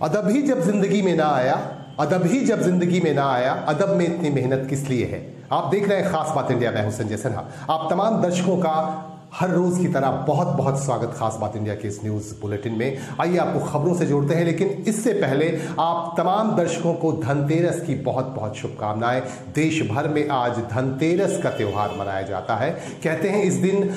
अदब ही जब जिंदगी में ना आया, अदब ही जब जिंदगी में ना आया, अदब में इतनी मेहनत किस लिए है। आप देख रहे हैं खास बात इंडिया, मैं हूं संजय सिन्हा। आप तमाम दर्शकों का हर रोज की तरह बहुत बहुत स्वागत खास बात इंडिया के इस न्यूज बुलेटिन में। आइए आपको खबरों से जोड़ते हैं, लेकिन इससे पहले आप तमाम दर्शकों को धनतेरस की बहुत बहुत शुभकामनाएं। देश भर में आज धनतेरस का त्योहार मनाया जाता है। कहते हैं इस दिन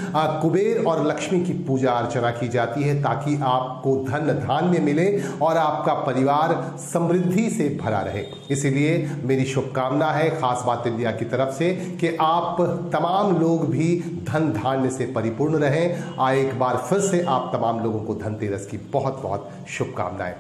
कुबेर और लक्ष्मी की पूजा अर्चना की जाती है ताकि आपको धन धान्य मिले और आपका परिवार समृद्धि से भरा रहे। इसीलिए मेरी शुभकामना है खास बात इंडिया की तरफ से कि आप तमाम लोग भी धन धान्य से परिपूर्ण रहें। एक बार फिर से आप तमाम लोगों को धनतेरस की बहुत बहुत शुभकामनाएं।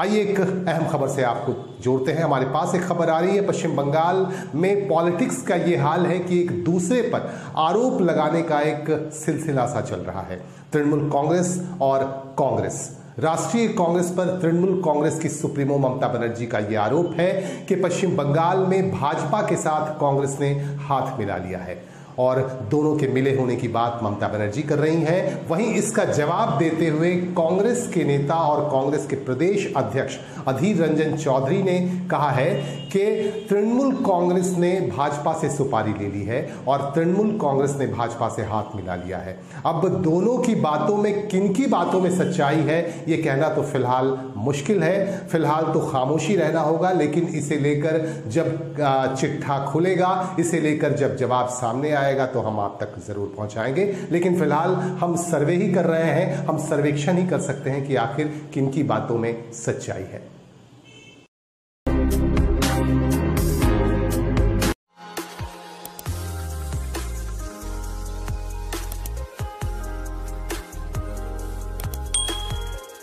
आइए एक अहम खबर से आपको जोड़ते हैं। हमारे पास एक खबर आ रही है, पश्चिम बंगाल में पॉलिटिक्स का ये हाल है कि एक दूसरे पर आरोप लगाने का एक सिलसिला सा चल रहा है। तृणमूल कांग्रेस और कांग्रेस, राष्ट्रीय कांग्रेस पर तृणमूल कांग्रेस की सुप्रीमो ममता बनर्जी का यह आरोप है कि पश्चिम बंगाल में भाजपा के साथ कांग्रेस ने हाथ मिला लिया है और दोनों के मिले होने की बात ममता बनर्जी कर रही हैं। वहीं इसका जवाब देते हुए कांग्रेस के नेता और कांग्रेस के प्रदेश अध्यक्ष अधीर रंजन चौधरी ने कहा है कि तृणमूल कांग्रेस ने भाजपा से सुपारी ले ली है और तृणमूल कांग्रेस ने भाजपा से हाथ मिला लिया है। अब दोनों की बातों में किनकी बातों में सच्चाई है ये कहना तो फिलहाल मुश्किल है। फिलहाल तो खामोशी रहना होगा, लेकिन इसे लेकर जब चिट्ठा खुलेगा, इसे लेकर जब जवाब सामने आएगा तो हम आप तक जरूर पहुंचाएंगे। लेकिन फिलहाल हम सर्वे ही कर रहे हैं, हम सर्वेक्षण ही कर सकते हैं कि आखिर किनकी बातों में सच्चाई है।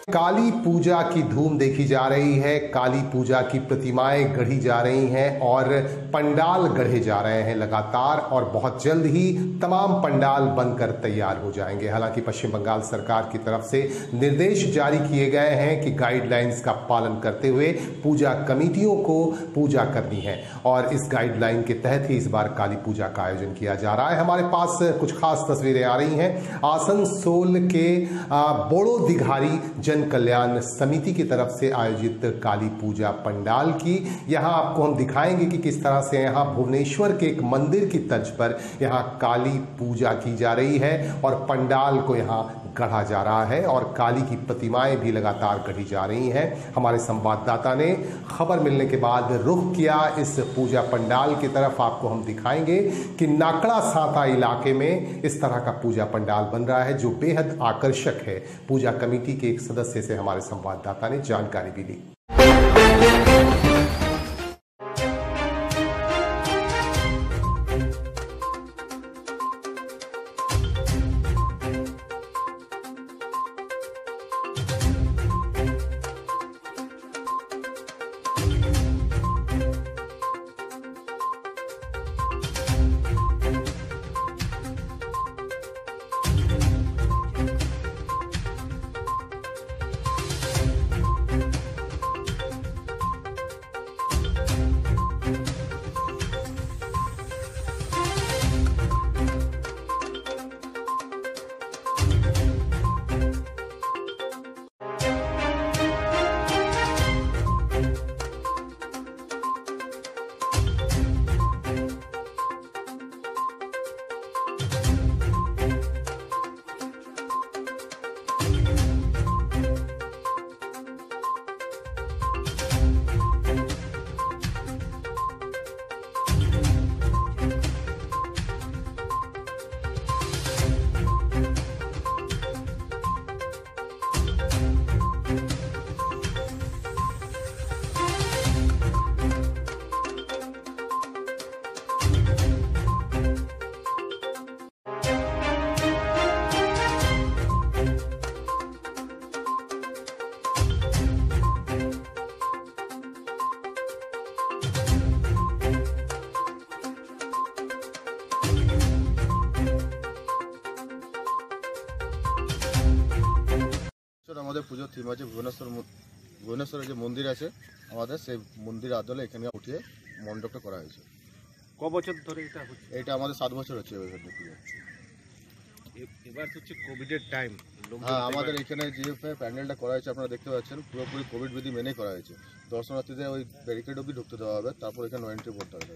काली पूजा की धूम देखी जा रही है। काली पूजा की प्रतिमाएं गढ़ी जा रही हैं और पंडाल गढ़े जा रहे हैं लगातार, और बहुत जल्द ही तमाम पंडाल बनकर तैयार हो जाएंगे। हालांकि पश्चिम बंगाल सरकार की तरफ से निर्देश जारी किए गए हैं कि गाइडलाइंस का पालन करते हुए पूजा कमेटियों को पूजा करनी है और इस गाइडलाइन के तहत ही इस बार काली पूजा का आयोजन किया जा रहा है। हमारे पास कुछ खास तस्वीरें आ रही हैं। आसनसोल के बोड़ो दिघारी जन कल्याण समिति की तरफ से आयोजित काली पूजा पंडाल की यहां आपको हम दिखाएंगे कि किस तरह से यहां भुवनेश्वर के एक मंदिर की तर्ज पर यहां काली पूजा की जा रही है और पंडाल को यहां गढ़ा जा रहा है और काली की प्रतिमाएं भी लगातार गढ़ी जा रही हैं। हमारे संवाददाता ने खबर मिलने के बाद रुख किया इस पूजा पंडाल की तरफ। आपको हम दिखाएंगे कि नाकड़ा सांता इलाके में इस तरह का पूजा पंडाल बन रहा है जो बेहद आकर्षक है। पूजा कमेटी के एक सदस्य से हमारे संवाददाता ने जानकारी भी ली। আমাদের পুজোর থিম আছে ভুবনেশ্বরে যে মন্দির আছে আমাদের সেই মন্দির আদলে এখানে উঠিয়ে মণ্ডপটা করা হয়েছে। ক বছর ধরে এটা হচ্ছে? এটা আমাদের 7 বছর হচ্ছে। এবার হচ্ছে কোভিডের টাইম। হ্যাঁ, আমাদের এখানে যে প্যান্ডেলটা করা হয়েছে আপনারা দেখতে পাচ্ছেন পুরোপুরি কোভিড বিধি মেনে করা হয়েছে। দর্শনার্থীদের ওই ব্যারিকেড অবধি ঢুকতে দেওয়া হবে, তারপর এখানে নো এন্ট্রি করতে হবে,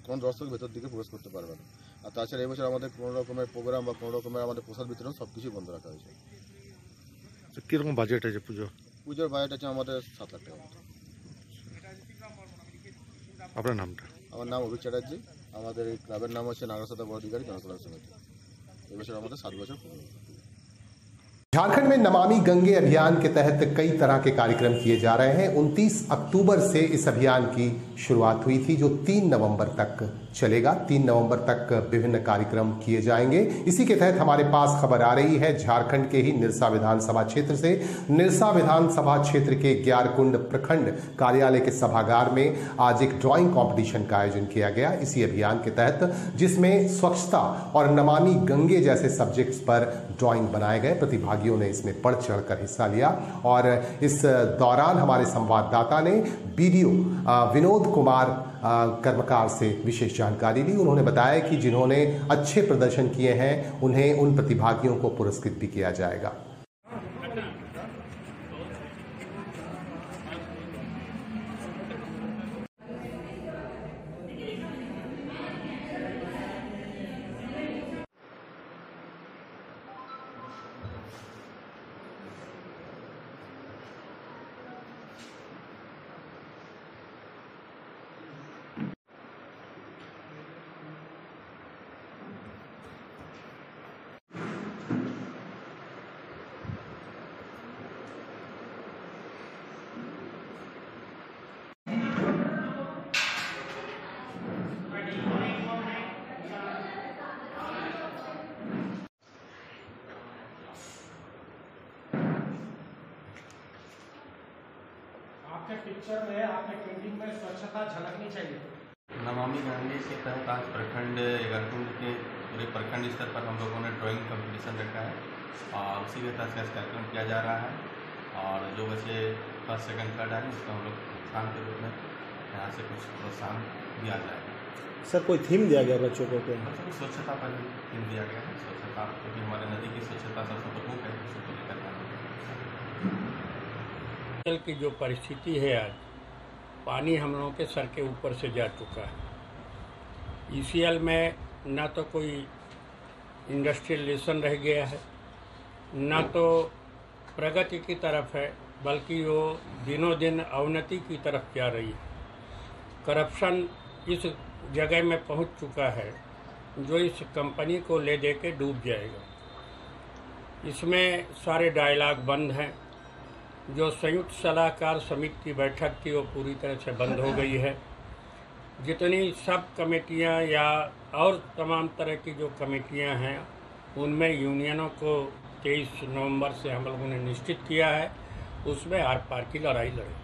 কোনো দর্শক ভেতর দিকে প্রবেশ করতে পারবে না। আর তাছাড়া এবছর আমাদের কোনো রকমের প্রোগ্রাম বা কোনো রকমের আমাদের প্রসাদ বিতরণ সব কিছুই বন্ধ রাখা হয়েছে। কীরকম বাজেট আছে পুজোর বাজেট আছে আমাদের 7 লাখ টাকা মতো। আপনার নামটা? আমার নাম অভিক চ্যাটার্জি, আমাদের এই ক্লাবের নাম হচ্ছে নাগরসাদা বড়াধিকারী জনকল্যাণ সমিতি। এবছর আমাদের 7 বছর পূর্ণ। झारखंड में नमामि गंगे अभियान के तहत कई तरह के कार्यक्रम किए जा रहे हैं। 29 अक्टूबर से इस अभियान की शुरुआत हुई थी जो 3 नवंबर तक चलेगा। 3 नवंबर तक विभिन्न कार्यक्रम किए जाएंगे। इसी के तहत हमारे पास खबर आ रही है झारखंड के ही निरसा विधानसभा क्षेत्र से। निरसा विधानसभा क्षेत्र के ग्यारकुंड प्रखंड कार्यालय के सभागार में आज एक ड्राइंग कंपटीशन का आयोजन किया गया इसी अभियान के तहत, जिसमें स्वच्छता और नमामि गंगे जैसे सब्जेक्ट्स पर ड्राइंग बनाए गए। प्रतिभागियों ने इसमें बढ़ चढ़कर हिस्सा लिया और इस दौरान हमारे संवाददाता ने बीडीओ विनोद कुमार कर्मकार से विशेष जानकारी ली। उन्होंने बताया कि जिन्होंने अच्छे प्रदर्शन किए हैं उन्हें उन प्रतिभागियों को पुरस्कृत भी किया जाएगा। आपके पिक्चर में, आपके पेंटिंग में स्वच्छता झलकनी चाहिए। नमामि गंगे के तहत आज प्रखंड ग्यारकुंड के पूरे प्रखंड स्तर पर हम लोगों ने ड्राइंग कंपटीशन रखा है और उसी के तहत आज कार्यक्रम किया जा रहा है। और जो बच्चे फर्स्ट सेकंड थर्ड आए उसको हम लोग प्रोत्साहन के रूप में यहाँ से कुछ प्रोत्साहन दिया जाएगा। सर कोई थीम दिया गया बच्चों को? सबको स्वच्छता पर ही थीम दिया गया है। स्वच्छता क्योंकि हमारे नदी की स्वच्छता सबसे प्रमुख है, उसको लेकर जल की जो परिस्थिति है, आज पानी हम लोगों के सर के ऊपर से जा चुका है। ईसीएल में ना तो कोई इंडस्ट्रियलाइजेशन रह गया है, ना तो प्रगति की तरफ है, बल्कि वो दिनों दिन अवनति की तरफ जा रही है। करप्शन इस जगह में पहुंच चुका है जो इस कंपनी को ले दे के डूब जाएगा। इसमें सारे डायलॉग बंद हैं। जो संयुक्त सलाहकार समिति की बैठक थी वो पूरी तरह से बंद हो गई है। जितनी सब कमेटियां या और तमाम तरह की जो कमेटियां हैं उनमें यूनियनों को 23 नवंबर से हम लोगों ने निश्चित किया है, उसमें आर पार की लड़ाई लड़े।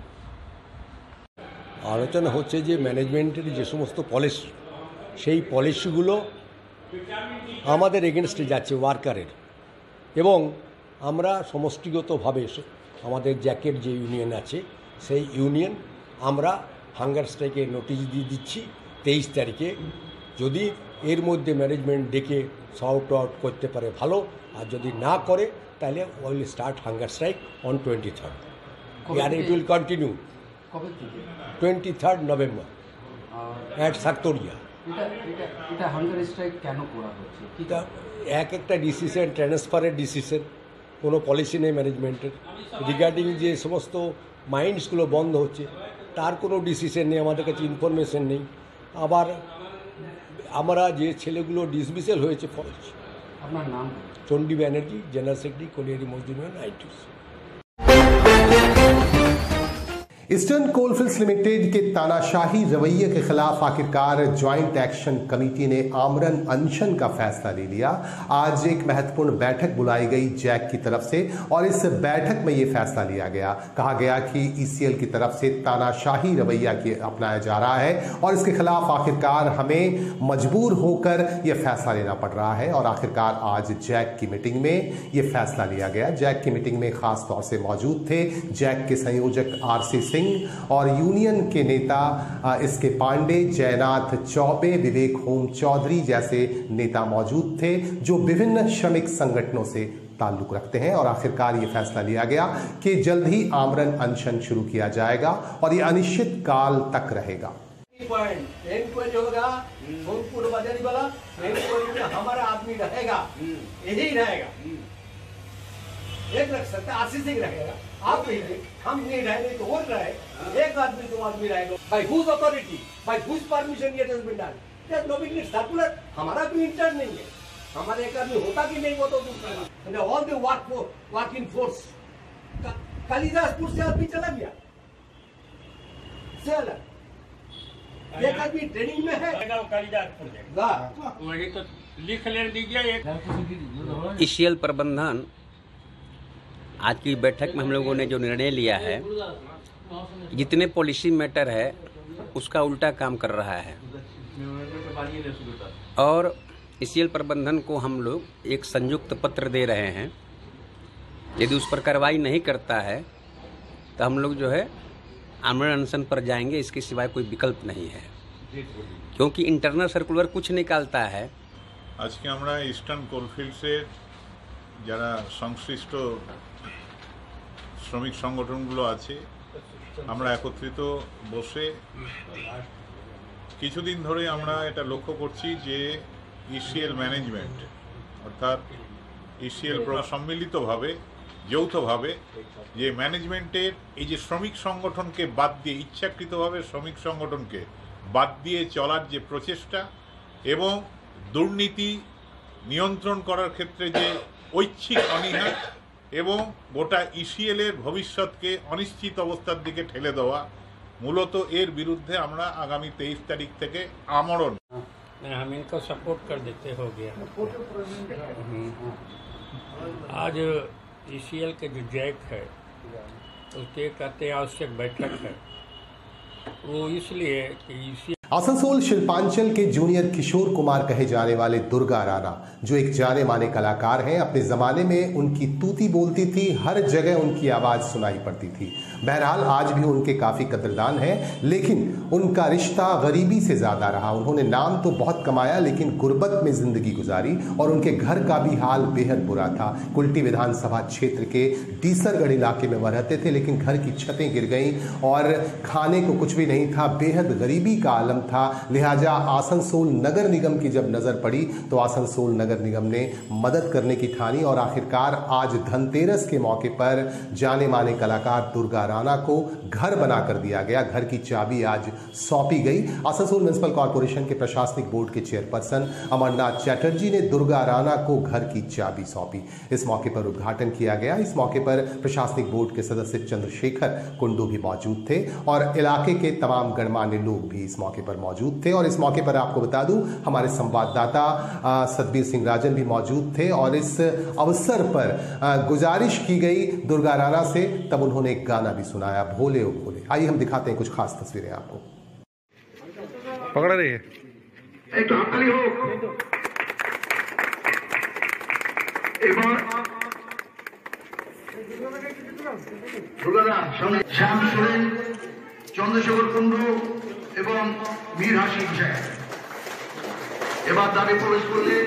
আলোচনা হচ্ছে যে ম্যানেজমেন্টের যে সমস্ত পলিসি, সেই পলিসিগুলো আমাদের এগেনস্টে যাচ্ছে ওয়ার্কারের, এবং আমরা সমষ্টিগতভাবে আমাদের জ্যাকের যে ইউনিয়ন আছে সেই ইউনিয়ন আমরা হাঙ্গার স্ট্রাইকের নোটিশ দিয়ে দিচ্ছি 23 তারিখে। যদি এর মধ্যে ম্যানেজমেন্ট ডেকে সর্ট আউট করতে পারে ভালো, আর যদি না করে তাহলে will start hunger strike on 23rd and it will continue 23rd November at Sartoria। এটা হাঙ্গার স্ট্রাইক কেন করা হচ্ছে? এটা এক একটা ডিসিশন, ট্রান্সফারের ডিসিশন, কোনো পলিসি নেই ম্যানেজমেন্টের রিগার্ডিং যে সমস্ত মাইন্ডসগুলো বন্ধ হচ্ছে তার কোনো ডিসিশন নেই, আমাদের কাছে ইনফরমেশন নেই। আবার আমরা যে ছেলেগুলো ডিসমিসেল হয়েছে ফরেস্ট। আপনার নাম? Chandi Banerjee, general secretary colliery মজদুর ইউনিয়ন আইটিউসি। ईस्टर्न कोलफील्ड्स लिमिटेड के तानाशाही रवैये के खिलाफ आखिरकार ज्वाइंट एक्शन कमेटी ने आमरण अनशन का फैसला ले लिया। आज एक महत्वपूर्ण बैठक बुलाई गई जैक की तरफ से और इस बैठक में यह फैसला लिया गया। कहा गया कि ईसीएल की तरफ से तानाशाही रवैया अपनाया जा रहा है और इसके खिलाफ आखिरकार हमें मजबूर होकर यह फैसला लेना पड़ रहा है। और आखिरकार आज जैक की मीटिंग में यह फैसला लिया गया। जैक की मीटिंग में खास तौर से मौजूद थे जैक के संयोजक RC सिंह, सिंह और यूनियन के नेता इसके पांडे, जयनाथ चौबे, विवेक होम चौधरी जैसे नेता मौजूद थे जो विभिन्न श्रमिक संगठनों से ताल्लुक रखते हैं। और आखिरकार ये फैसला लिया गया कि जल्द ही आमरण अनशन शुरू किया जाएगा और ये अनिश्चित काल तक रहेगा। होगा सोनपुर बाजारी वाला में हमारा आदमी रहेगा, यही रहेगा, एक रख सकते आशीष सिंह रहेगा, आप नहीं, हम नहीं रहेंगे तो और रहे, एक आदमी दो आदमी रहेगा। By whose authority, by whose permission it has been done, that no big circular, हमारा भी इंटर्न नहीं है, हमारे एक आदमी होता कि नहीं वो तो दूसरा। All the work in force Kalidaspur से आदमी चला गया, चला एक आदमी ट्रेनिंग में है, वही तो लिख ले दीजिए। एक ईसीएल प्रबंधन आज की बैठक में हम लोगों ने जो निर्णय लिया है, जितने पॉलिसी मैटर है उसका उल्टा काम कर रहा है और ईसीएल प्रबंधन को हम लोग एक संयुक्त पत्र दे रहे हैं। यदि उस पर कार्रवाई नहीं करता है तो हम लोग जो है आमरण अनशन पर जाएंगे, इसके सिवाय कोई विकल्प नहीं है, क्योंकि इंटरनल सर्कुलर कुछ निकालता है। आज के আমরা ইস্টার্ন কোলফিল্ডসের যারা সংশ্লিষ্ট শ্রমিক সংগঠনগুলো আছে আমরা একত্রিত বসে কিছুদিন ধরে আমরা এটা লক্ষ্য করছি যে ইসিএল ম্যানেজমেন্ট অর্থাৎ ইসিএল সম্মিলিতভাবে যৌথভাবে যে ম্যানেজমেন্টের এই যে শ্রমিক সংগঠনকে বাদ দিয়ে ইচ্ছাকৃতভাবে শ্রমিক সংগঠনকে বাদ দিয়ে চলার যে প্রচেষ্টা এবং দুর্নীতি নিয়ন্ত্রণ করার ক্ষেত্রে যে ঐচ্ছিক অনীহা এবং গোটা ইসিএলের ভবিষ্যৎকে অনিশ্চিত অবস্থার দিকে ঠেলে দেওয়া, মূলত এর বিরুদ্ধে আমরা আগামী 23 তারিখ থেকে আমরণ हम इनको सपोर्ट कर देते हो गया। आज ईसीएल के जो जैक है उसके कहते आवश्यक बैठक है, वो इसलिए कि ईसीएल आसनसोल शिल्पांचल के जूनियर किशोर कुमार कहे जाने वाले दुर्गा राणा, जो एक जाने माने कलाकार हैं, अपने जमाने में उनकी तूती बोलती थी, हर जगह उनकी आवाज सुनाई पड़ती थी। बहरहाल आज भी उनके काफी कदरदान हैं, लेकिन उनका रिश्ता गरीबी से ज्यादा रहा। उन्होंने नाम तो बहुत कमाया लेकिन गुर्बत में जिंदगी गुजारी और उनके घर का भी हाल बेहद बुरा था। कुल्टी विधानसभा क्षेत्र के डीसरगढ़ इलाके में वह रहते थे, लेकिन घर की छतें गिर गईं और खाने को कुछ भी नहीं था, बेहद गरीबी का आलम था। लिहाजा आसनसोल नगर निगम की जब नजर पड़ी तो आसनसोल नगर निगम ने मदद करने की ठानी और आखिरकार आज धनतेरस के मौके पर जाने माने कलाकार दुर्गा राणा को घर बनाकर दिया गया। घर की चाबी आज सौंपी गई। आसनसोल म्युनिसिपल कॉर्पोरेशन के प्रशासनिक बोर्ड के चेयरपर्सन अमरनाथ चैटर्जी ने दुर्गा राणा को घर की चाबी सौंपी। इस मौके पर उद्घाटन किया गया। इस मौके पर प्रशासनिक बोर्ड के सदस्य चंद्रशेखर कुंडू भी मौजूद थे और इलाके के तमाम गणमान्य लोग भी इस मौके पर मौजूद थे। और इस मौके पर आपको बता दूं, हमारे संवाददाता सतबीर सिंह राजन भी मौजूद थे और इस अवसर पर गुजारिश की गई दुर्गा राणा से, तब उन्होंने एक गाना भी सुनाया, भोले ओ भोले। आइए हम दिखाते हैं कुछ खास तस्वीरें आपको। पकड़ा रही है एक हाथताली हो। श्याम सोरेन, चंद्रशेखर कुंडू এবং মীর হাসিম সাহেব এবার দাবি প্রবেশ করলেন।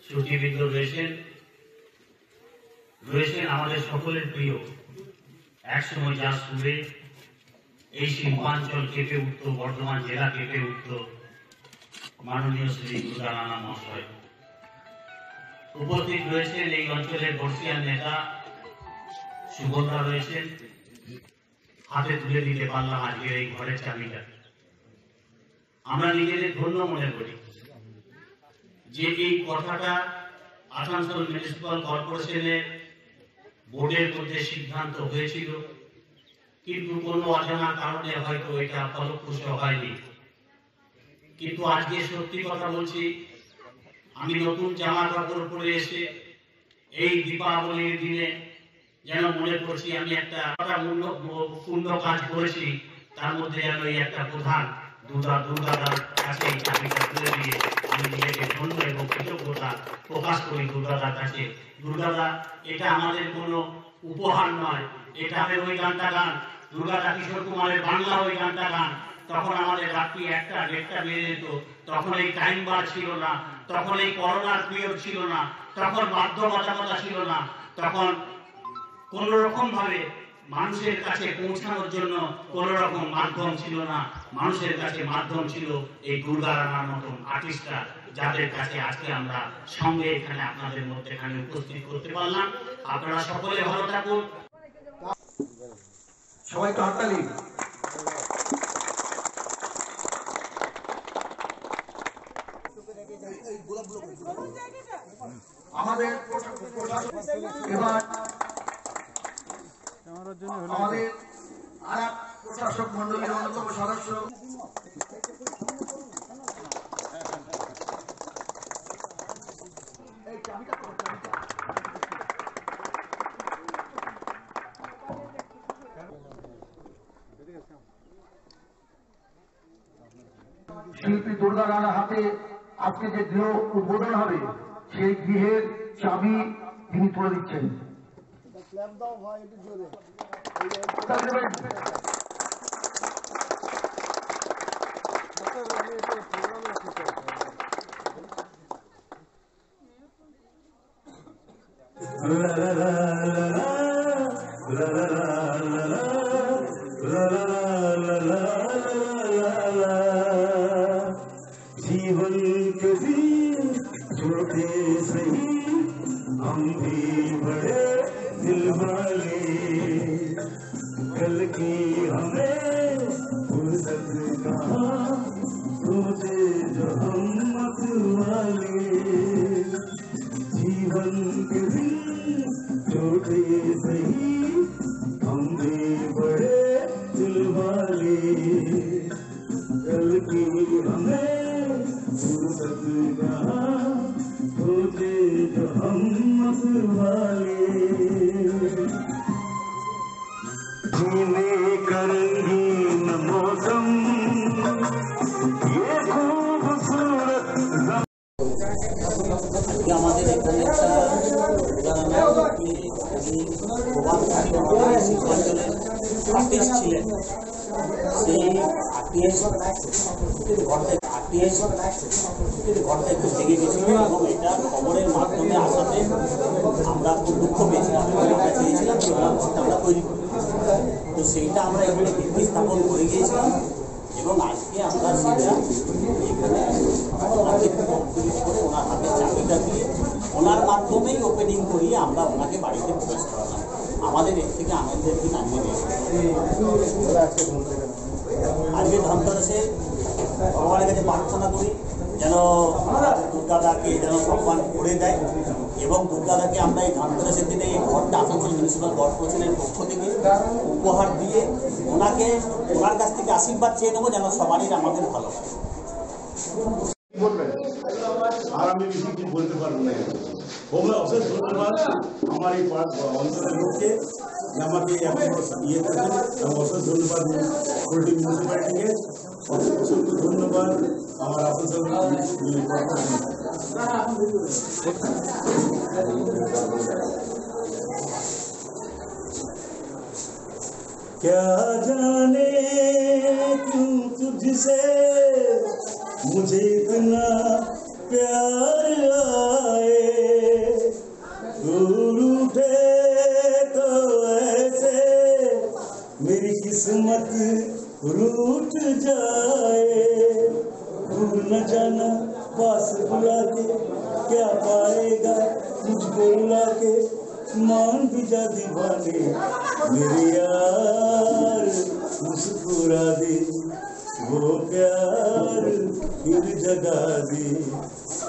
শ্রুতিবিদ্ধ রয়েছেন আমাদের সকলের প্রিয়, একসময় যা সুরে এই শিল্পাঞ্চল কেঁপে উঠত, বর্ধমান জেলা কেঁপে উঠত, মাননীয় শ্রী দুর্গা রাণা মহাশয় উপস্থিত রয়েছেন। এই অঞ্চলের বর্ষিয়ান নেতা সুভদ্রা রয়েছেন। হাতে তুলে দিতে পারলাম আজকের এই ঘরের চাবিটা। আমরা নিজেদের ধন্য মনে করি যে এই কথাটা আসানসোল মিউনিসিপাল কর্পোরেশনের বোর্ডের মধ্যে সিদ্ধান্ত হয়েছিল, কিন্তু কোনো অজানা কারণে হয়তো এটা ফলপ্রসূ হয়নি। কিন্তু আজকে সত্যি কথা বলছি, আমি নতুন জামা কাপড় পরে এসে এই দীপাবলির দিনে যেন মনে করছি আমি একটা পূর্ণ কাজ করেছি। তার মধ্যে যেন এই একটা প্রধান দুর্গাদার কাছে এই চাবিটা তুলে দিয়ে আমি নিজেকে ধন্য এবং কৃতজ্ঞতা প্রকাশ করি দুর্গাদার কাছে। দুর্গাদা, এটা আমাদের কোনো উপহার নয়, এটা আমি ওই গানটা গান দুর্গাদা কিশোর কুমারের বাংলা ওই গানটা গান। তখন আমাদের রাত্রি 1টা 1:30 বেজে যেত, তখন এই টাইম বার ছিল না, তখন এই করোনার পিরিয়ড ছিল না, তখন বাধ্যবাধকতা ছিল না, তখন কোন রকম ভাবে মানুষের কাছে পৌঁছানোর জন্য কোন রকম মাধ্যম ছিল না। মানুষের কাছে মাধ্যম ছিল এই দুর্গা রানার মতন আর্টিস্টরা, যাদের কাছে আজকে আমরা সঙ্গে এখানে আপনাদের মধ্যে এখানে উপস্থিত করতে পারলাম। আপনারা সকলে ভালো থাকুন। সবাই তো হাততালি। আমাদের এবার আমাদের আর এক প্রশাসক মন্ডলীর অন্যতম সদস্য শিল্পী দুর্গা রানার হাতে আজকে যে গৃহ উদ্বোধন হবে, সেই গৃহের চাবি তিনি তুলে দিচ্ছেন। जीवन कभी छोटे सही हम भी बड़े दिल वाले, कल की हमें फुर्सत कहाँ सोचे जो हम मत वाले। जीवन कभी छोटे सही हम भी बड़े दिल वाले, कल की हमें फुर्सत कहाँ सोचे जो हम मत वाले। जीने का रंगीन मौसम ये खूबसूरत আমাদের এখানে একটা আর্টিস্ট ছিলেন, সেই ঘরটা একটু ভেঙে গেছিল এবং এটা খবরের মাধ্যমে আসাতে আমরা খুব দুঃখ পেয়েছিলাম এবং আমরা চেয়েছিলাম যে ওনার ঘরটা আমরা তৈরি করি। তো সেইটা আমরা এখানে ভিত্তি স্থাপন করে গিয়েছিলাম এবং আজকে আমরা সেটা এখানে ওনাকে কমপ্লিট করে ওনার হাতে চাবিটা দিয়ে ওনার মাধ্যমেই ওপেনিং করিয়ে আমরা ওনাকে বাড়িতে প্রবেশ করালাম। আমাদের এর থেকে আনন্দের দিন আজকে আজকে ধনতেরাসে ভগবানের কাছে প্রার্থনা করি যেন দুর্গাদাকে যেন সম্মান করে দেয় এবং দুর্গাদাকে আমরা এই ধনতেরাসের দিনে এই ঘরটা আসানসোল মিউনিসিপ্যাল কর্পোরেশনের পক্ষ থেকে উপহার দিয়ে ওনাকে ওনার কাছ থেকে আশীর্বাদ চেয়ে নেবো যেন সবারই আমাদের ভালো বলবেন। আর আমি বেশি কিছু বলতে পারবো না। অশেষ ধন্যবাদ আমার এই অঞ্চলের লোককে যে আমাকে এত ইয়ে করেছেন, এবং অশেষ ধন্যবাদ পোল্ট্রি মিউনিসিপ্যালিটিকে, অসংখ্য ধন্যবাদ আমার আসানসোল क्या जाने क्यों तुझसे मुझे इतना प्यार आए, दूर उठे तो ऐसे मेरी किस्मत रूठ जाए। भूल न जाना पास बुला के क्या पाएगा मुझको रुला के, मान भी जा दीवाने मेरे यार मुस्कुरा दे, वो प्यार फिर जगा दे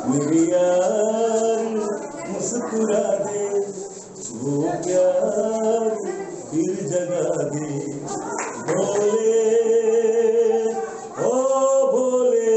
मेरे यार मुस्कुरा दे, वो प्यार फिर जगा दे। भोले ओ भोले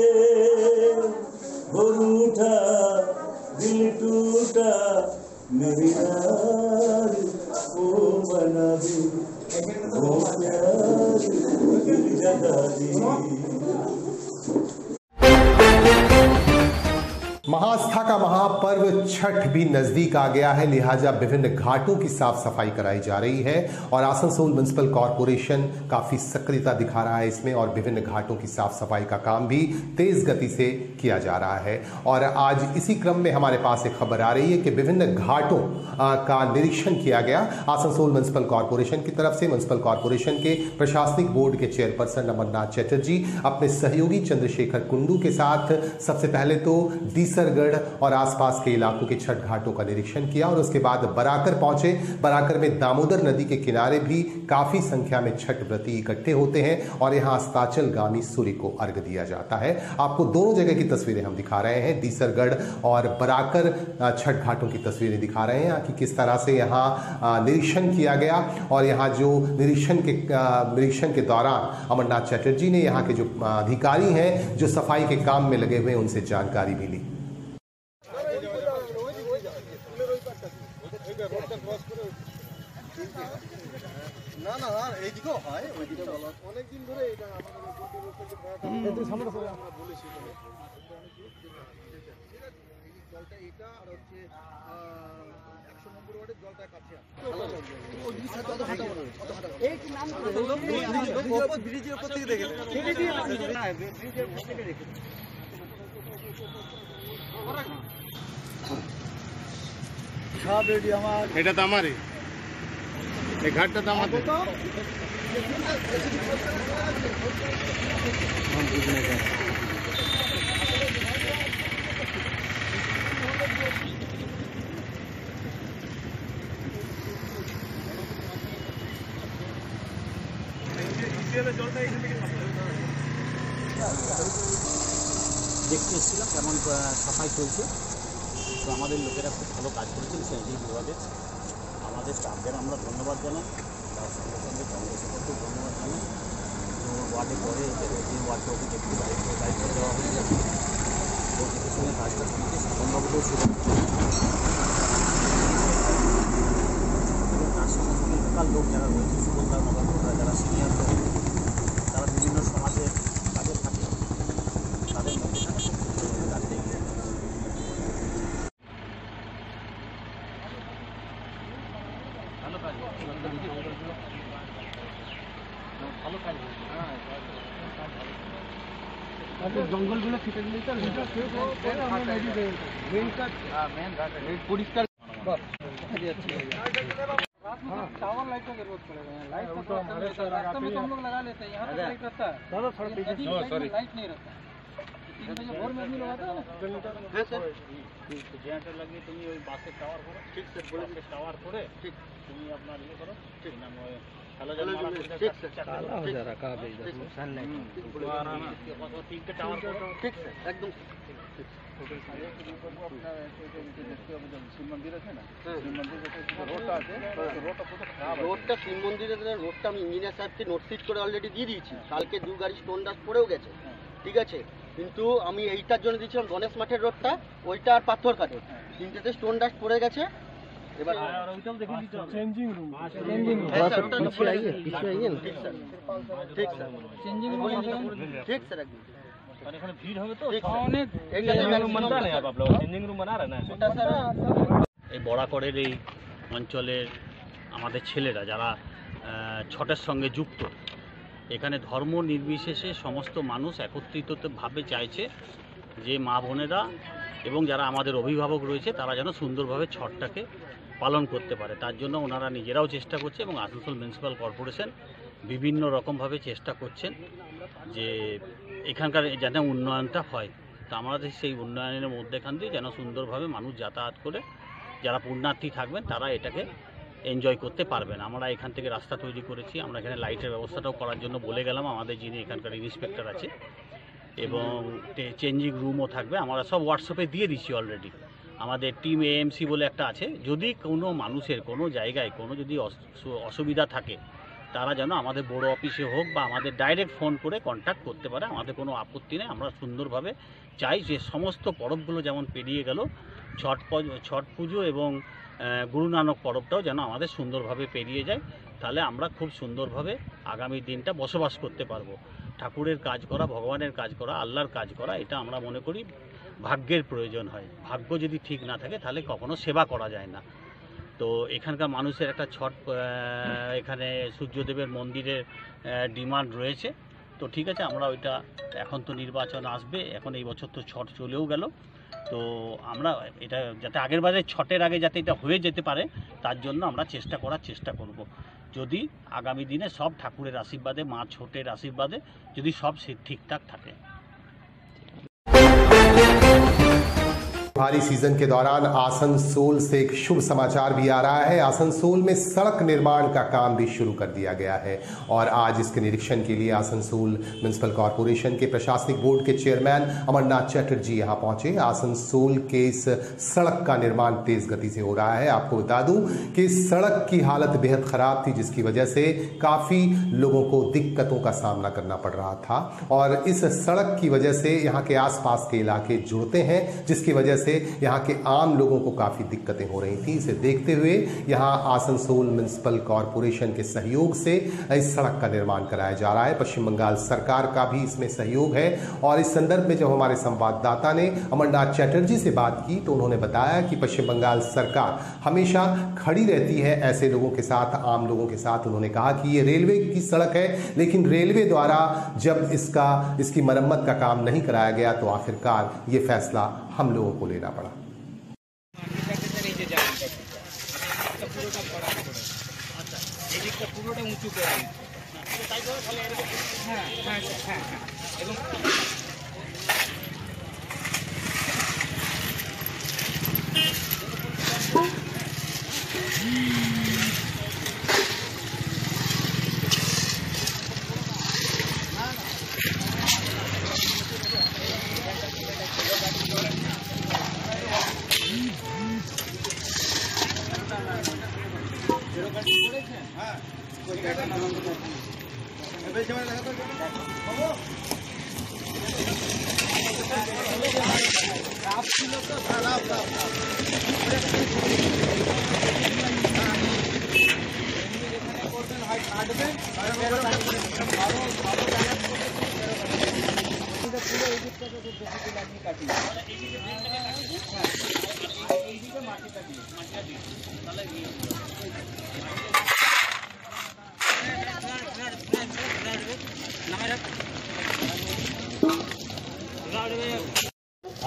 महाआस्था का महापर्व छठ भी नजदीक आ गया है, लिहाजा विभिन्न घाटों की साफ सफाई कराई जा रही है और आसनसोल म्युनिसिपल कॉरपोरेशन काफी सक्रियता दिखा रहा है इसमें और विभिन्न घाटों की साफ सफाई का काम भी तेज गति से किया जा रहा है। और आज इसी क्रम में हमारे पास एक खबर आ रही है कि विभिन्न घाटों का निरीक्षण किया गया आसनसोल म्युनिसिपल कॉरपोरेशन की तरफ से। म्युनिसिपल कॉरपोरेशन के प्रशासनिक बोर्ड के चेयरपर्सन अमरनाथ चटर्जी अपने सहयोगी चंद्रशेखर कुंडू के साथ सबसे पहले तो डीसरगढ़ और आसपास के इलाकों के छठ घाटों का निरीक्षण किया और उसके बाद बराकर पहुंचे। बराकर में दामोदर नदी के किनारे भी काफी संख्या में छठ व्रती इकट्ठे होते हैं और यहां अस्ताचलगामी सूर्य को अर्घ्य दिया जाता है। आपको दोनों जगह की तस्वीरें हम दिखा रहे हैं, डीसरगढ़ और बराकर छठ घाटों की तस्वीरें दिखा रहे हैं कि किस तरह से यहाँ निरीक्षण किया गया। और यहाँ जो निरीक्षण के दौरान अमरनाथ चटर्जी ने यहाँ के जो अधिकारी हैं जो सफाई के काम में लगे हुए हैं उनसे जानकारी भी ली। এটা তো আমারই এই ঘাটটা তো আমাদের দেখতে এসেছিলাম কেমন সাফাই চলছে। তো আমাদের লোকেরা খুব ভালো কাজ করেছেন সেই বিভাগে। আমাদের স্টাফদের আমরা ধন্যবাদ জানাই, তার সঙ্গে সঙ্গে কংগ্রেসকে ধন্যবাদ জানাই। তো ওয়ার্ডে পরে যে ওয়ার্ডে অফিস একটু দায়িত্ব দেওয়া হয়ে যাবে, ও দেখে শুনে কাজটা চলছে। সাধনবাবুকেও সুযোগ এবং তার সঙ্গে সঙ্গে লোকাল লোক যারা রয়েছে, সুগন্ধা নগররা যারা সিনিয়র লোক, তারা বিভিন্ন সমাজের কাজে থাকে, তাদের মধ্যে কাজটা এগিয়ে ভালো কাজ জঙ্গলগুলো কেটে দিলে তো পরিষ্কার टावर लाइट का जरूरत पड़ेगा। लाइट तो रास्ते में तो हम लोग लगा लेते हैं, यहाँ पे लाइट रहता है, लाइट नहीं रहता। 3 बजे भोर में आदमी लगाता है ना। जेंटर लगे তুমি ওই বাসের টাওয়ার করো, ঠিক স্যার বলে দিলে টাওয়ার করে ঠিক তুমি আপনার ইয়ে করো, ঠিক নাম हेलो ठीक सर काला हो जा रहा का भेज दो नुकसान नहीं ठीक के टावर करो, ठीक सर एकदम শিব মন্দির আছে না, শিব মন্দির রোডটা আছে, রোডটা পুরো খারাপ। রোডটা শিব মন্দিরের রোডটা আমি ইঞ্জিনিয়ার সাহেবকে নোটশিট করে অলরেডি দিয়ে দিয়েছি। কালকে 2 গাড়ি স্টোন ডাস্ট পড়েও গেছে, ঠিক আছে। কিন্তু আমি এইটার জন্য দিয়েছিলাম গণেশ মাঠের রোডটা, ওইটা আর পাথর কাটে, তিনটেতে স্টোন ডাস্ট পড়ে গেছে। এবার আর ওইটাও দেখে দিতে হবে। চেঞ্জিং রুম পিছু আইয়ে ঠিক স্যার, ঠিক স্যার চেঞ্জিং রুম ঠিক স্যার একদম এখানে ভিড় হবে তো অনেক बनता है आप लोग চেঞ্জিং রুম बना रहे ना ওটা স্যার। এই বরাকরের এই অঞ্চলের আমাদের ছেলেরা যারা ছটের সঙ্গে যুক্ত, এখানে ধর্ম নির্বিশেষে সমস্ত মানুষ একত্রিতভাবে চাইছে যে মা বোনেরা এবং যারা আমাদের অভিভাবক রয়েছে তারা যেন সুন্দরভাবে ছটটাকে পালন করতে পারে। তার জন্য ওনারা নিজেরাও চেষ্টা করছে এবং আসানসোল মিউনিসিপ্যাল কর্পোরেশন বিভিন্ন রকমভাবে চেষ্টা করছেন যে এখানকার যেন উন্নয়নটা হয়। তো আমাদের সেই উন্নয়নের মধ্যেখান দিয়ে যেন সুন্দরভাবে মানুষ যাতায়াত করে যারা পুণ্যার্থী থাকবেন তারা এটাকে এনজয় করতে পারবেন। আমরা এখান থেকে রাস্তা তৈরি করেছি, আমরা এখানে লাইটের ব্যবস্থাটাও করার জন্য বলে গেলাম আমাদের যিনি এখানকার ইন্সপেক্টর আছে, এবং চেঞ্জিং রুমও থাকবে। আমরা সব হোয়াটসঅ্যাপে দিয়ে দিচ্ছি অলরেডি। আমাদের টিম এএমসি বলে একটা আছে, যদি কোনো মানুষের কোনো জায়গায় কোনো যদি অসুবিধা থাকে তারা যেন আমাদের বড় অফিসে হোক বা আমাদের ডাইরেক্ট ফোন করে কন্ট্যাক্ট করতে পারে। আমাদের কোনো আপত্তি নেই। আমরা সুন্দরভাবে চাই যে সমস্ত পরবগুলো যেমন পেরিয়ে গেল, ছট পুজো এবং গুরু নানক পরবটাও যেন আমাদের সুন্দরভাবে পেরিয়ে যায়। তাহলে আমরা খুব সুন্দরভাবে আগামী দিনটা বসবাস করতে পারবো। ঠাকুরের কাজ করা, ভগবানের কাজ করা, আল্লাহর কাজ করা, এটা আমরা মনে করি ভাগ্যের প্রয়োজন হয়। ভাগ্য যদি ঠিক না থাকে তাহলে কখনো সেবা করা যায় না। তো এখানকার মানুষের একটা ছট, এখানে সূর্যদেবের মন্দিরের ডিমান্ড রয়েছে। তো ঠিক আছে, আমরা ওইটা, এখন তো নির্বাচন আসবে, এখন এই বছর তো ছট চলেও গেল, তো আমরা এটা যাতে আগের বারে ছটের আগে যাতে এটা হয়ে যেতে পারে তার জন্য আমরা চেষ্টা করব। যদি আগামী দিনে সব ঠাকুরের আশীর্বাদে, মা ছোটের আশীর্বাদে যদি সব ঠিকঠাক থাকে। भारी सीजन के दौरान आसनसोल से एक शुभ समाचार भी आ रहा है। आसनसोल में सड़क निर्माण का काम भी शुरू कर दिया गया है और आज इसके निरीक्षण के लिए आसनसोल म्युनिसिपल कॉरपोरेशन के प्रशासनिक बोर्ड के चेयरमैन अमरनाथ चटर्जी यहां पहुंचे। आसनसोल के इस सड़क का निर्माण तेज गति से हो रहा है। आपको बता दूं कि इस सड़क की हालत बेहद खराब थी, जिसकी वजह से काफी लोगों को दिक्कतों का सामना करना पड़ रहा था और इस सड़क की वजह से यहां के आसपास के इलाके जुड़ते हैं, जिसकी वजह से यहां के आम लोगों को काफी दिक्कतें हो रही थी। इसे देखते हुए यहां आसनसोल म्युनिसिपल कॉरपोरेशन के सहयोग से इस सड़क का निर्माण कराया जा रहा है। पश्चिम बंगाल सरकार का भी इसमें सहयोग है और इस संदर्भ में जब हमारे संवाददाता ने अमरनाथ चटर्जी से बात की तो उन्होंने बताया कि पश्चिम बंगाल सरकार हमेशा खड़ी रहती है ऐसे लोगों के साथ, आम लोगों के साथ। उन्होंने कहा कि ये रेलवे की सड़क है, लेकिन रेलवे द्वारा जब इसकी मरम्मत का काम नहीं कराया गया तो आखिरकार ये फैसला हम लोगों को लेना पड़ा।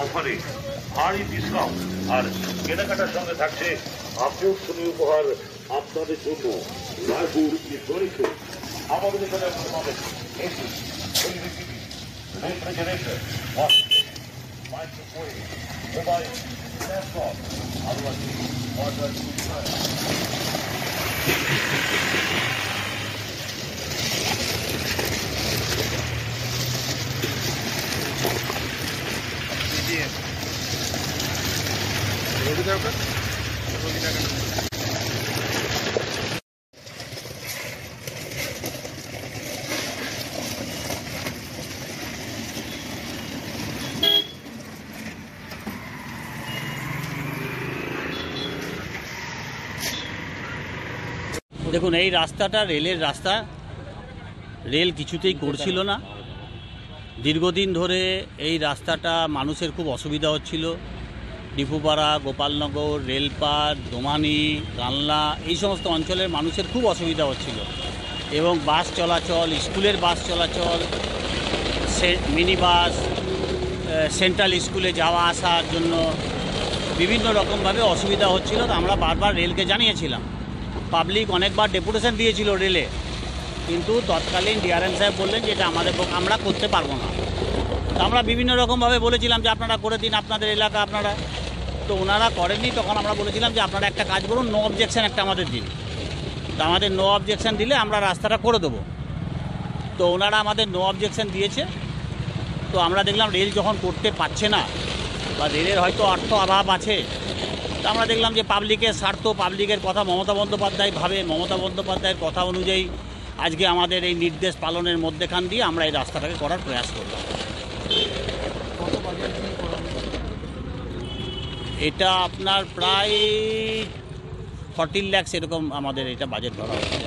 অফারে ভারী ডিসকাউন্ট আর কেনাকাটার সঙ্গে থাকছে আকর্ষণীয় উপহার আপনাদের জন্য। রায়পুর আমাদের এখানে পাবেন AC, refrigerator, microwave, mobile, laptop, আরো আছে ওয়াটার কুলার। দেখুন, এই রাস্তাটা রেলের রাস্তা, রেল কিছুতেই করছিল না। দীর্ঘদিন ধরে এই রাস্তাটা মানুষের খুব অসুবিধা হচ্ছিল। ডিপুপাড়া, গোপালনগর, রেলপাট, দোমানি, কানলা, এই সমস্ত অঞ্চলের মানুষের খুব অসুবিধা হচ্ছিল এবং বাস চলাচল, স্কুলের বাস চলাচল, মিনি বাস, সেন্ট্রাল স্কুলে যাওয়া আসার জন্য বিভিন্ন রকমভাবে অসুবিধা হচ্ছিল। তো আমরা বারবার রেলকে জানিয়েছিলাম। পাবলিক অনেকবার ডেপুটেশন দিয়েছিল রেলে, কিন্তু তৎকালীন ডিআরএম সাহেব বললেন যে এটা আমরা করতে পারবো না। তো আমরা বিভিন্ন রকমভাবে বলেছিলাম যে আপনারা করে দিন, আপনাদের এলাকা আপনারা। তো ওনারা করেননি। তখন আমরা বলেছিলাম যে আপনারা একটা কাজ করুন, নো অবজেকশন একটা আমাদের দিন। তো আমাদের নো অবজেকশন দিলে আমরা রাস্তাটা করে দেবো। তো ওনারা আমাদের নো অবজেকশন দিয়েছে। তো আমরা দেখলাম রেল যখন করতে পারছে না বা রেলের হয়তো অর্থ অভাব আছে, তো আমরা দেখলাম যে পাবলিকের স্বার্থ, পাবলিকের কথা মমতা বন্দ্যোপাধ্যায় ভাবে, মমতা বন্দ্যোপাধ্যায়ের কথা অনুযায়ী আজকে আমাদের এই নির্দেশ পালনের মধ্যেখান দিয়ে আমরা এই রাস্তাটাকে করার প্রয়াস করলাম। এটা আপনার প্রায় 14 লাখ এরকম আমাদের এটা বাজেট ধরা হয়েছে।